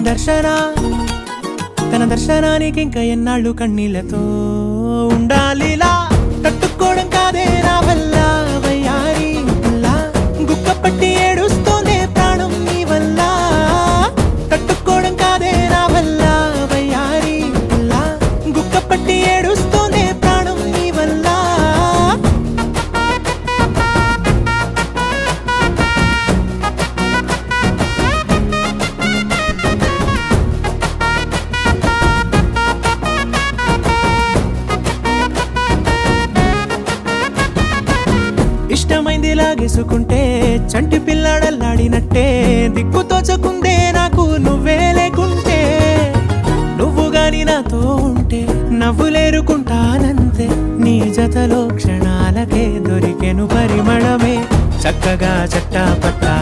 దర్శన తన దర్శనానికి ఇంకా ఎన్నాళ్ళు కన్నీళ్లతో ఉండాలిలా తట్టుకోవడం కాదే నా వల్ల వయ్యారి గుక్క పట్టి ఏడుస్తోందే ప్రాణం నీ వల్ల తట్టుకోవడం కాదే నా వల్ల వయ్యారి గుక్క పట్టి ఏడుస్తోందే ప్రాణం నీ వల్ల ఇష్టమైంది లాగేసుకుంటే చంటి పిల్లాడల్లాడినట్టే దిక్కు తోచకుందే నాకు నువ్వే లేకుంటే నువ్వు గాని నాతో ఉంటే నవ్వులేరుకుంటానంతే నీ జతలో క్షణాలకే దొరికెను పరిమళమే చక్కగా చట్టా పట్టా